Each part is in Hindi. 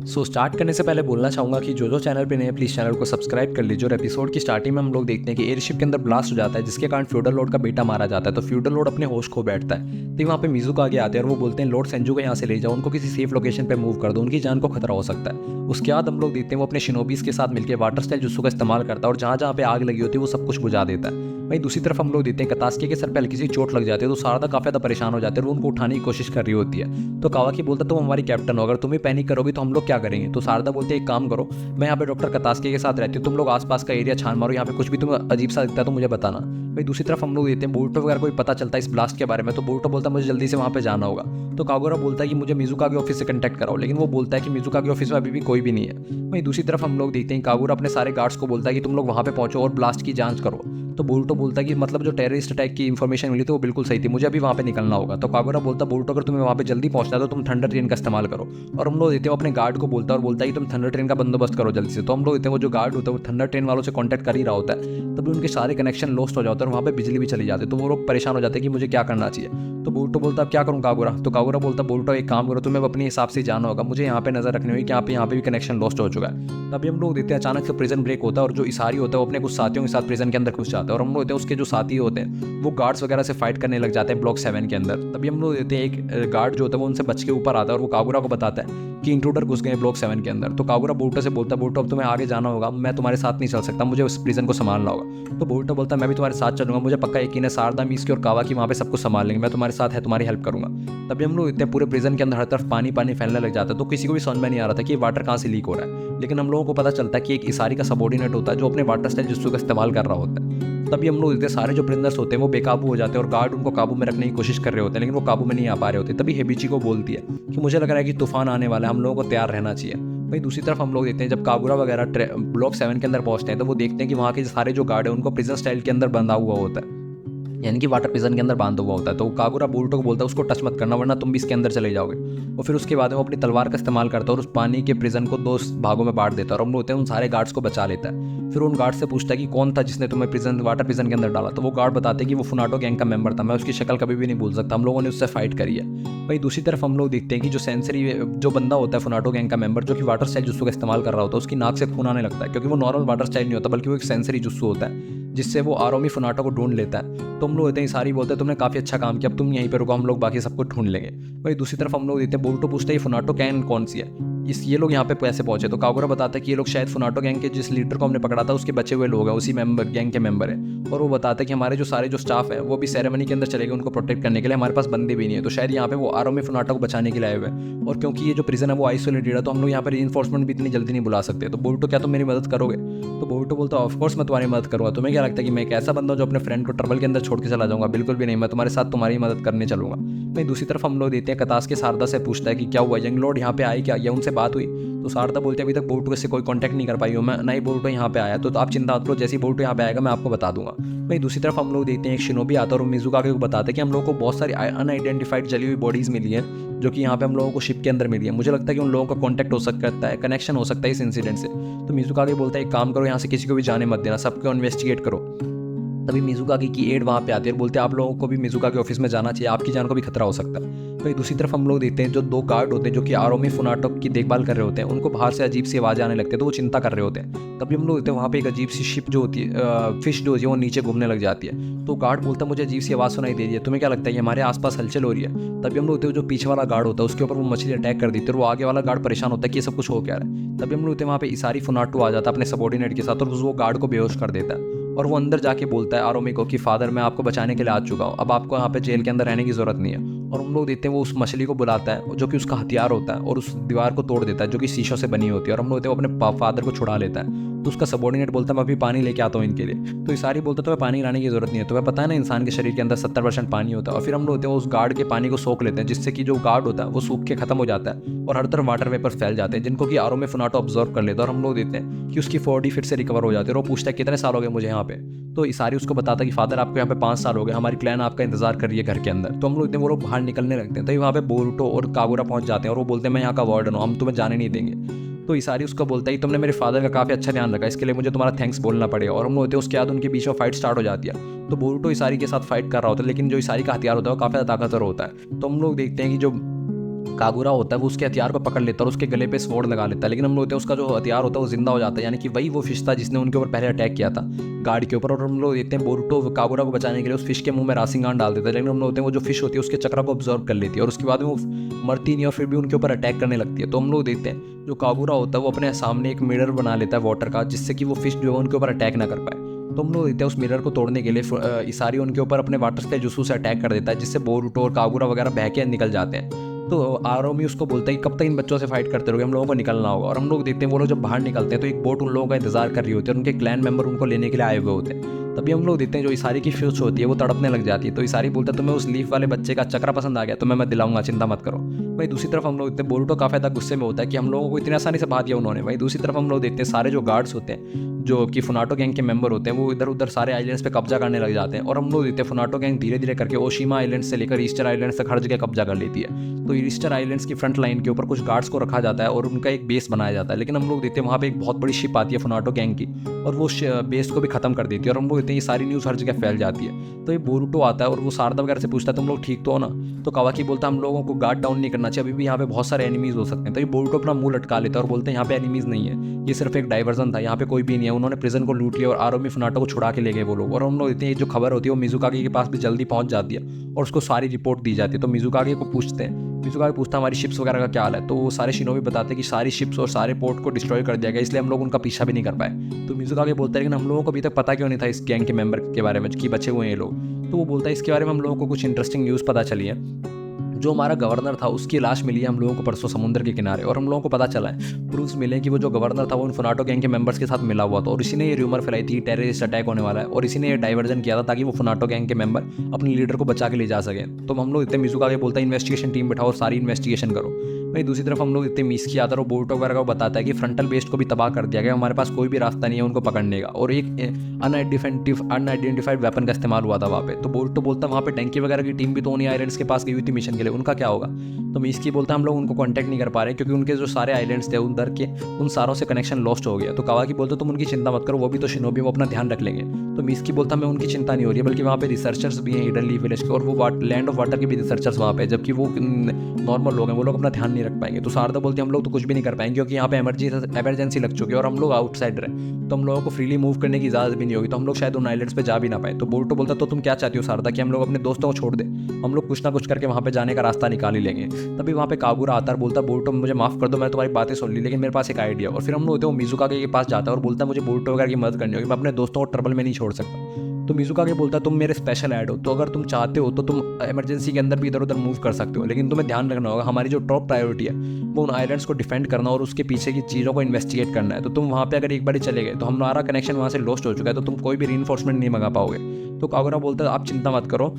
स्टार्ट करने से पहले बोलना चाहूँगा कि जो चैनल पे नए हैं प्लीज़ चैनल को सब्सक्राइब कर लीजिए। और एपिसोड की स्टार्टिंग में हम लोग देखते हैं कि एयरशिप के अंदर ब्लास्ट हो जाता है, जिसके कारण फ्यूडल लॉर्ड का बेटा मारा जाता है। तो फ्यूडल लॉर्ड अपने होश खो बैठता है। तो वहाँ पे मिज़ुका आगे आते हैं और वो बोलते हैं लॉर्ड सेंजू को यहाँ से ले जाओ, उनको किसी सेफ लोकेशन पे मूव कर दो, उनकी जान को खतरा हो सकता है। उसके बाद हम लोग देखते हैं वो अपने शिनोबीज के साथ मिलकर वाटर स्टाइल जुस्सू का इस्तेमाल करता है और जहाँ जहाँ पे आग लगी होती है वो सब कुछ बुझा देता है। वहीं दूसरी तरफ हम लोग देखते हैं कतास्की के सर पे हल्की सी चोट लग जाती है, तो शारदा काफी ज्यादा परेशान हो जाते हैं और वो उनको उठाने की कोशिश कर रही होती है। तो कावाकी बोलता है तुम हमारी कैप्टन हो, अगर तुम ही पैनिक करोगी तो हम लोग क्या करेंगे। तो शारदा बोलते हैं एक काम करो, मैं यहाँ पे डॉक्टर कतास्की के साथ रहती हूँ, तुम लोग आसपास का एरिया छान मारो, यहाँ पे कुछ भी तुम्हें अजीब सा दिखता है तो मुझे बताना। भाई दूसरी तरफ हम लोग देखते हैं बोरुटो वगैरह को भी पता चलता है इस ब्लास्ट के बारे में। तो बोरुटो बोलता है मुझे जल्दी से वहाँ पे जाना होगा। तो कागोरा बोलता है कि मुझे मिजुका के ऑफिस से कांटेक्ट कराओ, लेकिन वो बोलता है कि मिजुका के ऑफिस में अभी भी कोई भी नहीं है। वहीं दूसरी तरफ हम लोग देखते हैं कागोरा अपने सारे गार्ड्स को बोलता है कि तुम लोग वहाँ पे पहुंचो और ब्लास्ट की जांच करो। तो बोरुटो बोलता है कि मतलब जो टेररिस्ट अटैक की इन्फॉर्मेशन मिली थी वो बिल्कुल सही थी, मुझे अभी वहाँ पे निकलना होगा। तो कागोरा बोलता है बोरुटो अगर तुम्हें वहाँ पे जल्दी पहुंचना है तो तुम थंडर ट्रेन का इस्तेमाल करो। और हम लोग देते हैं अपने गार्ड को बोलता है और बोलता है कि तुम थंडर ट्रेन का बंदोबस्त करो जल्दी से। तो हम लोग देते हैं वो जो गार्ड होता है वो थंडर ट्रेन वालों से कॉन्टैक्ट कर ही रहा होता है, तभी उनके सारे कनेक्शन लॉस्ट हो जाते हैं और वहाँ पे बिजली भी चली जाती है। तो वो लोग परेशान हो जाते हैं कि मुझे क्या करना चाहिए। तो बोरुटो बोलता है अब क्या करूँ कागोरा। तो कागोरा बोलता है बोरुटो एक काम करो, तुम्हें अपने हिसाब से जाना होगा, मुझे यहाँ पे नजर रखनी होगी कि यहाँ पे भी कनेक्शन लॉस्ट हो चुका है। तभी हम लोग देखते हैं अचानक से प्रिजन ब्रेक होता है और जो इसारी होता है वो अपने कुछ साथियों के साथ प्रिजन के अंदर घुस जाता है। और हम लोग देखते हैं उसके जो साथी होते हैं वो गार्ड्स वगैरह से फाइट करने लग जाते हैं ब्लॉक 7 के अंदर। तभी हम लोग देखते हैं एक गार्ड जो होता है वो उनसे बच के ऊपर आता है और वो कागोरा को बताता है कि इंट्रूडर घुस गए ब्लॉक 7 के अंदर। तो कागोरा बोरुटो से बोलता है बोरुटो अब तुम्हें आगे जाना होगा, मैं तुम्हारे साथ नहीं चल सकता, मुझे उस प्रिजन को संभालना होगा। तो बोरुटो बोलता है मैं भी तुम्हारे साथ चलूंगा, मुझे पक्का यकीन है शारदा मिसकी और कावाकी वहाँ पे सब कुछ संभाल लेंगे, मैं तुम्हारे साथ है, तुम्हारी हेल्प करूंगा। तभी हम लोग इतने पूरे प्रिजन के अंदर हर तरफ पानी पानी फैलने लग जाता है। तो किसी को भी समझ में नहीं आ रहा था कि ये वाटर कहाँ से लीक हो रहा है, लेकिन हम लोगों को पता चलता है कि एक इसारी का सबॉर्डिनेट होता है जो अपने वाटर स्टाइल जुस्सू का इस्तेमाल कर रहा होता है। तभी हम लोग इतने सारे जो प्रिजनर्स होते हैं वो बेकाबू हो जाते हैं और गार्ड उनको काबू में रखने की कोशिश कर रहे होते हैं, लेकिन वो काबू में नहीं आ पा रहे होते। तभी हेबिची को बोलती है कि मुझे लग रहा है कि तूफान आने वाला है, हम लोगों को तैयार रहना चाहिए। वहीं दूसरी तरफ हम लोग देखते हैं जब कागुरा वगैरह ब्लॉक 7 के अंदर पहुंचते हैं तो वो देखते हैं कि वहाँ के सारे जो गार्ड है उनको प्रिजन स्टाइल के अंदर बंधा हुआ होता है, यानी कि वाटर प्रिजन के अंदर बांधा हुआ होता है। तो कागुरा बोरुटो को बोलता है उसको टच मत करना वरना तुम भी इसके अंदर चले जाओगे। और फिर उसके बाद वो अपनी तलवार का इस्तेमाल करता है और उस पानी के प्रिजन को 2 भागों में बांट देता है और हम लोग होते हैं उन सारे गार्ड्स को बचा लेता है। फिर उन गार्ड से पूछता है कि कौन था जिसने तुम्हें वाटर प्रिजन के अंदर डाला। तो वो गार्ड बताते हैं कि वो फुनाटो गैंग का मेंबर था, मैं उसकी शक्ल कभी भी नहीं भूल सकता, हम लोगों ने उससे फाइट करी है। वहीं दूसरी तरफ हम लोग देखते हैं कि जो सेंसरी जो बंदा होता है फुनाटो गैंग का मेंबर जो कि वाटर स्टाइल जुस्सू का इस्तेमाल कर रहा होता है, उसकी नाक से खून आने लगता है, क्योंकि वो नॉर्मल वाटर स्टाइल नहीं होता बल्कि वो एक सेंसरी जुस्सू होता है जिससे वो आरोमी फुनाटो को ढूंढ लेता है। तो हम लोग होते हैं सारी बोलते हैं तुमने काफी अच्छा काम किया, अब तुम यहीं पर रुको, हम लोग बाकी सबको ढूंढ लेंगे। वही दूसरी तरफ हम लोग देखते हैं बोरुटो पूछते हैं फुनाटो गैंग कौन सी है, ये लोग यहाँ पे कैसे पहुंचे। तो कागुरा बताता है कि ये लोग शायद फुनाटो गैंग के जिस लीडर को हमने पकड़ा था उसके बचे हुए लोग हैं, उसी मेंबर गैंग के मेंबर है। और वो बताता है कि हमारे जो सारे जो स्टाफ है वो भी सेरेमनी के अंदर चले गए उनको प्रोटेक्ट करने के लिए, हमारे पास बंदे भी नहीं है, तो शायद यहाँ पे वो आरोमी फुनाटो को बचाने के लिए आए हुए हैं। और क्योंकि ये जो प्रिजन है वो आइसोलेटेड है तो हम लोग यहाँ पर रीइंफोर्समेंट भी इतनी जल्दी नहीं बुला सकते। तो बोरुटो क्या तुम मेरी मदद करोगे। तो बोरुटो बोलता है ऑफकोर्स मैं तुम्हारी मदद करूँगा, तुम्हें क्या लगता है कि मैं एक ऐसा बंदा हूं जो अपने फ्रेंड को ट्रबल के अंदर छोड़ के चला जाऊंगा, बिल्कुल भी नहीं, मैं तुम्हारे साथ तुम्हारी मदद करने चलूंगा। वहीं दूसरी तरफ हम लोग देते हैं कतास के शारदा से पूछता है कि क्या हुआ, यंग लॉर्ड यहाँ पे आए क्या, या उनसे बात हुई। तो शारदा बोलते हैं अभी तक बोरुटो से कोई कांटेक्ट नहीं कर पाई हूँ मैं, ना ही बोरुटो यहाँ पे आया, तो आप चिंता मत करो, जैसे ही बोरुटो यहाँ पे आएगा मैं आपको बता दूंगा। वहीं दूसरी तरफ हम लोग देखते हैं एक शिनोबी आता है और मिजुका को बताते हैं कि हम लोगों को बहुत सारी अनआइडेंटिफाइड जली हुई बॉडीज मिली है जो कि यहाँ पे हम लोगों को शिप के अंदर मिली है, मुझे लगता है कि उन लोगों का कॉन्टैक्ट हो सकता है, कनेक्शन हो सकता है इस इंसिडेंट से। तो मिजुका बोलता है एक काम करो, यहाँ से किसी को भी जाने मत देना, सबको इन्वेस्टिगेट करो। तभी मिजुकागी की एड वहाँ पे आती है और बोलते हैं आप लोगों को भी मिजुका के ऑफिस में जाना चाहिए, आपकी जान को भी खतरा हो सकता है। तो दूसरी तरफ हम लोग देखते हैं जो 2 गार्ड होते हैं जो कि आरोमी फुनाटो की देखभाल कर रहे होते हैं, उनको बाहर से अजीब सी आवाज़ आने लगती है तो वो चिंता कर रहे होते हैं। तभी हम लोग देखते हैं वहाँ पे एक अजीब सी शिप जो होती है फिश जो होती है वो नीचे घूमने लग जाती है। तो गार्ड बोलता है मुझे अजीब सी आवाज़ सुनाई दे रही है, तुम्हें क्या लगता है हमारे आसपास हलचल हो रही है। तभी हम लोग देखते हैं जो पीछे वाला गार्ड होता है उसके ऊपर वो मछली अटैक कर देती है और वो आगे वाला गार्ड परेशान होता है कि ये सब कुछ हो क्या रहा है। तभी हम लोग देखते हैं वहाँ पे इसारी फुनाटो आ जाता है अपने सबॉर्डिनेट के साथ और वो गार्ड को बेहोश कर देता है। और वो अंदर जाके बोलता है आरोमी को कि फादर मैं आपको बचाने के लिए आ चुका हूँ, अब आपको यहाँ पे जेल के अंदर रहने की जरूरत नहीं है। और हम लोग देखते हैं वो उस मछली को बुलाता है जो कि उसका हथियार होता है और उस दीवार को तोड़ देता है जो कि शीशों से बनी होती है। और हम लोग देखते हैं वो अपने फादर को छुड़ा लेता है। तो उसका सबॉर्डिनेट बोलता है मैं अभी पानी लेके आता हूँ इनके लिए। तो इसारी बोलता है तुम्हें पानी लाने की जरूरत नहीं है, तुम्हें पता है ना इंसान के शरीर के अंदर 70% पानी होता है। और फिर हम लोग होते हैं उस गार्ड के पानी को सोख लेते हैं जिससे कि जो गार्ड होता है वो सूख के खत्म हो जाता है और हर तरफ वाटर वेपर फैल जाते हैं जिनको कि आरोमी फुनाटो ऑब्जर्व कर लेता है। और हम लोग देखते हैं कि उसकी बॉडी फिर से रिकवर हो जाती है और वो पूछता है कितने साल हो गए मुझे यहाँ पे। तो इसारी उसको बताता है कि फादर आपको यहाँ पे 5 साल हो गए, हमारी क्लैन आपका इंतजार कर रही है घर के अंदर। तो हम लोग वो लोग बाहर निकलने लगते हैं तभी वहाँ पे बोरुटो और कागुरा पहुंच जाते हैं और वो बोलते हैं मैं यहाँ का वार्डन हूँ, हम तुम्हें जाने नहीं देंगे। तो इसारी उसको बोलता है तुमने मेरे फादर का काफ़ी अच्छा ध्यान रखा, इसके लिए मुझे तुम्हारा थैंक्स बोलना पड़ेगा। और हम लोग होते हैं उसके बाद उनके बीच में फाइट स्टार्ट हो जाती है। तो बोरुटो इसारी के साथ फाइट कर रहा होता है लेकिन जो इसारी का हथियार होता है वो काफ़ी ज़्यादा ताकतवर होता है। तो हम लोग देखते हैं कि जो कागुरा होता है वो उसके हथियार को पकड़ लेता है और उसके गले पे स्वॉर्ड लगा लेता है, लेकिन हम लोग होते हैं उसका जो हथियार होता है वो जिंदा हो जाता है, यानी कि वही वो फिश था जिसने उनके ऊपर पहले अटैक किया था गार्ड के ऊपर। और हम लोग देखते हैं बोरुटो कागुरा को बचाने के लिए उस फिश के मुंह में रासिंगान डाल देता है, लेकिन हम लोग होते हैं वो जो फिश होती है उसके चक्र को ऑब्जर्व कर लेती है और उसके बाद में वो मरती नहीं और फिर भी उनके ऊपर अटैक करने लगती है। तो हम लोग देखते हैं जो कागुरा होता है वो अपने सामने एक मिरर बना लेता है वाटर का, जिससे कि वो फिश जो है उनके ऊपर अटैक ना कर पाए। तो हम लोग देखते हैं उस मिरर को तोड़ने के लिए इसारी उनके ऊपर अपने वाटर स्काई जुसू से अटैक कर देता है, जिससे बोरुटो और कागुरा वगैरह बह के निकल जाते हैं। तो आरोमी उसको बोलता है कि कब तक इन बच्चों से फाइट करते रहोगे, हम लोगों को निकलना होगा। और हम लोग देखते हैं वो लोग जब बाहर निकलते हैं तो एक बोट उन लोगों का इंतजार कर रही होती है और उनके क्लैन मेंबर उनको लेने के लिए आए हुए होते हैं। तभी हम लोग देखते हैं जो इसारी की फिश होती है वो तड़पने लग जाती है। तो इसारी बोलता है तुम्हें उस लीफ वाले बच्चे का चक्रा पसंद आ गया तो मैं दिलाऊंगा, चिंता मत करो। वहीं दूसरी तरफ हम लोग देखते हैं बोरुटो काफी ज़्यादा गुस्से में होता है कि हम लोगों को इतनी आसानी से बात दिया उन्होंने। वहीं दूसरी तरफ हम लोग देखते हैं सारे जो गार्ड्स होते हैं जो कि फुनाटो गैंग के मेंबर होते हैं वो इधर उधर सारे आइलैंड्स पे कब्जा करने लग जाते हैं। और हम लोग देखते हैं फुनाटो गैंग धीरे धीरे करके ओशिमा आइलैंड से लेकर ईस्टर आइलैंड तक हर जगह कब्जा कर लेती है। तो ईस्टर आइलैंड्स की फ्रंट लाइन के ऊपर कुछ गार्ड्स को रखा जाता है और उनका एक बेस बनाया जाता है, लेकिन हम लोग देखते हैं वहाँ पे एक बहुत बड़ी शिप आती है फुनाटो गैंग की और वो बेस को भी खत्म कर देती है। और हम लोग देखते हैं ये सारी न्यूज़ हर जगह फैल जाती है। तो ये बोरुटो आता है और वो सारदा वगैरह से पूछता है तुम लोग ठीक तो हो ना। तो कावाकी बोलता है हम लोगों को गार्ड डाउन नहीं करना चाहिए, अभी भी यहाँ पे बहुत सारे एनिमीज हो सकते हैं। तो ये बोरुटो अपना मुंह लटका लेता है और बोलते हैं यहाँ पे एनिमीज नहीं है, ये सिर्फ एक डाइवर्जन था, यहाँ पे कोई भी नहीं है, उन्होंने प्रिजन को लूट लिया और आरोमी फुनाटो को छुड़ा के ले गए वो लोग। और हम लोग इतनी जो खबर होती है वो मिजुकागी के पास भी जल्दी पहुंच जाती है और उसको सारी रिपोर्ट दी जाती है। तो मिजुकागी को पूछते हैं, मिजुकागी पूछता है हमारी शिप्स वगैरह का क्या हाल है। तो वो सारे शिनोबी बताते हैं कि सारी शिप्स और सारे पोर्ट को डिस्ट्रॉय कर दिया गया, इसलिए हम लोग उनका पीछा भी नहीं कर पाए। तो मिजुकागी बोलता है लेकिन हम लोगों को अभी तक पता क्यों नहीं था इस गैंग के मेंबर के बारे में कि बचे हुए हैं ये लोग। तो वो बोलता है इसके बारे में हम लोगों को कुछ इंटरेस्टिंग न्यूज़ पता चली है। जो हमारा गवर्नर था उसकी लाश मिली है हम लोगों को परसों समुद्र के किनारे, और हम लोगों को पता चला है प्रूफ्स मिले कि वो जो गवर्नर था वो उन फुनाटो गैंग के मेंबर्स के साथ मिला हुआ था और इसी ने ये र्यूमर फैलाई थी टेररिस्ट अटैक होने वाला है और इसी ने ये डाइवर्जन किया था ताकि वो फुनाटो गैंग के मेंबर अपने लीडर को बचा के ले जा सके। तो हम लोग इतने मिजुका बोलता है इन्वेस्टिगेशन टीम बैठाओ और सारी इन्वेस्टिगेशन करो। वहीं दूसरी तरफ हम लोग इतने मिस्की आता है और बोर्टो वगैरह को बताता है कि फ्रंटल बेस्ट को भी तबाह कर दिया गया, हमारे पास कोई भी रास्ता नहीं है उनको पकड़ने का, और एक अनआइडेंटिफाइड वेपन का इस्तेमाल हुआ था वहाँ पे। तो बोर्टो बोलता है वहाँ पे टैंकी वगैरह की टीम भी तो उन्हीं आइलैंड्स के पास गई हुई थी मिशन के लिए, उनका क्या होगा। तो मिस्की बोलता है हम लोग उनको कांटेक्ट नहीं कर पा रहे क्योंकि उनके जो सारे आइलैंड्स थे उधर के उन सारों से कनेक्शन लॉस्ट हो गया। तो कावाकी बोलते तुम उनकी चिंता मत करो, वो भी तो शिनोबी, वो अपना ध्यान रख लेंगे। तो मिस्की बोलता मैं उनकी चिंता नहीं हो रही है, बल्कि वहाँ पे रिसर्चर्स भी हैं हिडन लीफ विलेज के, और वो लैंड ऑफ वाटर के भी रिसर्चर्स वहाँ पे, जबकि वो नॉर्मल लोग हैं, वो लोग अपना ध्यान नहीं रख पाएंगे। तो शारदा बोलते हम लोग तो कुछ भी नहीं कर पाएंगे क्योंकि यहाँ पे एमरजेंसी लग चुकी है और हम लोग आउटसाइडर हैं, तो हम लोगों को फ्रीली मूव करने की इजाजत भी नहीं होगी, तो हम लोग शायद उन आइलैंड्स पे जा भी ना पाए। तो बोल्टो बोलता तो तुम क्या चाहती हो शारदा कि हम लोग अपने दोस्तों को छोड़ दें, हम लोग कुछ ना कुछ करके वहाँ पे जाने का रास्ता निकाल ही लेंगे। तभी वहाँ पे कागुरा आता है, बोलता बोल्टो मुझे माफ कर दो, मैं तुम्हारी बातें सुन ली, लेकिन मेरे पास एक आइडिया। और फिर हम लोग होते हैं वो मिजुका के पास जाता है और बोलता है मुझे बोल्टो वगैरह की मदद करनी होगी, मैं अपने दोस्तों को ट्रबल में नहीं छोड़ सकता। तो मिजुका के बोलता है तुम मेरे स्पेशल ऐड हो, तो अगर तुम चाहते हो तो तुम इमरजेंसी के अंदर भी इधर उधर मूव कर सकते हो, लेकिन तुम्हें ध्यान रखना होगा हमारी जो टॉप प्रायोरिटी है वो उन आइलैंड्स को डिफेंड करना और उसके पीछे की चीज़ों को इन्वेस्टिगेट करना है। तो तुम वहाँ पे अगर एक बार चले गए तो हमारा कनेक्शन वहाँ से लॉस्ट हो चुका है, तो तुम कोई भी रीइंफोर्समेंट नहीं मंगा पाओगे। तो कागुरा बोलता है आप चिंता मत करो,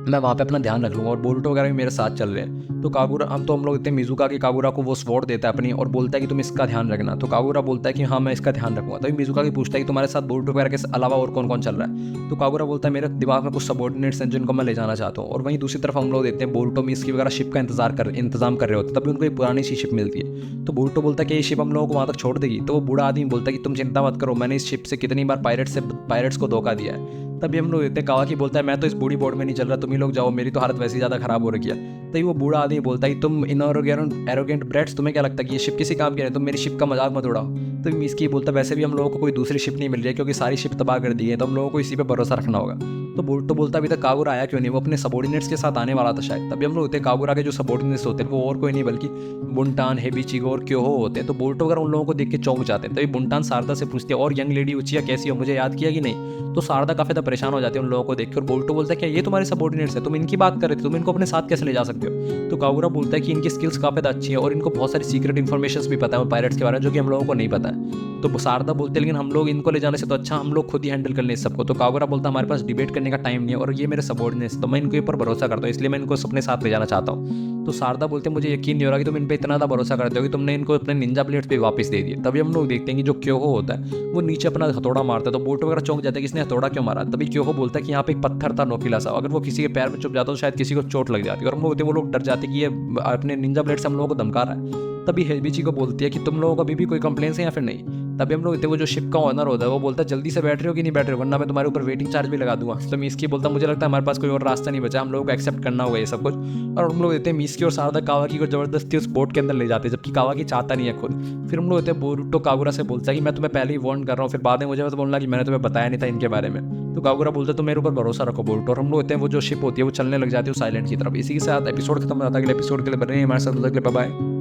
मैं वहाँ पे अपना ध्यान रख लूँगा, और बोल्टो वगैरह भी मेरे साथ चल रहे हैं। तो कागुरा हम लोग इतने मिजुका की कागुरा को वो स्वॉर्ड देता है अपनी और बोलता है कि तुम इसका ध्यान रखना। तो कागुरा बोलता है कि हाँ मैं इसका ध्यान रखूँगा। तो मिजुका की पूछता है कि तुम्हारे साथ बोल्टो वगैरह के अलावा और कौन कौन चल रहा है। तो कागुरा बोलता है मेरे दिमाग में कुछ सबॉर्डिनेट्स हैं जिनको मैं ले जाना चाहता हूँ। और वहीं दूसरी तरफ हम लोग देखते हैं बोल्टो मिस्की वगैरह शिप का इंतजाम कर रहे होते हैं, तभी उनको एक पुरानी सी शिप मिलती है। तो बोल्टो बोलता है कि ये शिप हम लोगों को वहाँ तक छोड़ देगी। तो वो बूढ़ा आदमी बोलता है कि तुम चिंता मत करो, मैंने इस शिप से कितनी बार पायरेट्स को धोखा दिया है। तभी हम लोग देखते हैं कावाकी बोलता है मैं तो इस बूढ़ी बोर्ड में नहीं चल रहा, तुम ही लोग जाओ, मेरी तो हालत वैसे ही ज़्यादा खराब हो रही है। तभी वो बूढ़ा आदमी बोलता है तुम एरोगेंट ब्रेड्स, तुम्हें क्या लगता है कि ये शिप किसी काम की है, तुम मेरी शिप का मजाक मत उड़ाओ। तो मिस्की बोलता है वैसे भी हम लोगों को कोई दूसरी शिप नहीं मिल रही है क्योंकि सारी शिप तबाह कर दी है, तो हम लोगों को इसी पे भरोसा रखना होगा। तो बोल्टो बोलता अभी तक कागुरा आया क्यों नहीं, वो अपने सबॉर्डिनेट्स के साथ आने वाला था शायद। तभी हम लोग होते हैं कागुरा के जो सबॉर्डिनेट्स होते हैं वो और कोई नहीं बल्कि बुंटान, हेबिचिगो और क्योहो होते हैं। तो बोल्टो वगैरह उन लोगों को देख के चौंक जाते हैं। तभी बुंटान शारदा से पूछती है और यंग लेडी उचिया कैसी हो, मुझे याद किया कि नहीं। तो शारदा काफी ज़्यादा परेशान हो जाती है उन लोगों को देख कर। बोल्टो बोलता है क्या ये तुम्हारे सबॉर्डिनेट्स है, तुम इनकी बात कर रहे थे, तुम इनको अपने साथ कैसे ले जा सकते हो। तो कागुरा बोलता है कि इनकी स्किल्स काफी ज़्यादा अच्छी है और इनको बहुत सारी सीक्रेट इन्फॉर्मेशन भी पता है पायरेट्स के बारे में जो कि हम लोगों को नहीं पता है। तो शारदा बोलते हैं लेकिन हम लोग इनको ले जाने से तो अच्छा हम लोग खुद ही हैंडल कर लें इस सबको। तो कागुरा बोलता है हमारे पास डिबेट करने का टाइम नहीं है और ये मेरे सबॉर्डिनेट्स, तो मैं इनके ऊपर भरोसा करता हूँ, इसलिए मैं इनको अपने साथ ले जाना चाहता हूँ। तो शारदा बोलते हैं मुझे यकीन नहीं हो रहा कि तुम इन पे इतना ज़्यादा भरोसा करते हो कि तुमने इनको अपने निंजा ब्लेड्स पे वापस दे दिए। तभी हम लोग देखते हैं कि जो क्योहो होता है वो नीचे अपना हथौड़ा मारता है। तो बोल्टो वगैरह चौंक जाते हैं कि इसने हथौड़ा क्यों मारा। तभी क्योहो बोलता है कि यहाँ पे एक पत्थर था नोकीला सा, अगर वो किसी के पैर में चुभ जाता तो शायद किसी को चोट लग जाती, और हम लोग होते वो लोग डर जाते कि ये अपने निंजा ब्लेड से हम लोगों को धमका रहा है। तभी हेबिची को बोलती है कि तुम लोगों को अभी भी कोई कंप्लेंट्स है या फिर नहीं। तभी हम लोग वो जो शिप का ऑनर होता है वो बोलता है जल्दी से बैठ रहे हो कि नहीं बैठ रहे हो, वरना मैं तुम्हारे ऊपर वेटिंग चार्ज भी लगा दूंगा। तो मिस्की बोलता है मुझे लगता है हमारे पास कोई और रास्ता नहीं बचा, हम लोगों को एक्सेप्ट करना होगा ये सब कुछ। और हम लोग देते हैं मिस्की और सारदा कावाकी को जबरदस्ती उस बोट के अंदर ले जाते हैं, जबकि कावाकी चाहता नहीं है खुद। फिर हम लोग देते हैं बोरुतो कागुरा से बोलता है कि मैं तुम्हें पहले ही वार्न कर रहा हूँ, फिर बाद में मुझे तो बोलना कि मैंने तुम्हें बताया नहीं था इनके बारे में। तो कागुरा बोलता है तुम मेरे ऊपर भरोसा रखो बोरुतो। और हम लोग होते हैं वो जो शिप होती है वो चलने लग जाती है उस आइलैंड की तरफ। इसी के साथ एपिसोड खत्म हो जाता है। अगले एपिसोड के लिए बने रहिए हमारे साथ, बाय बाय।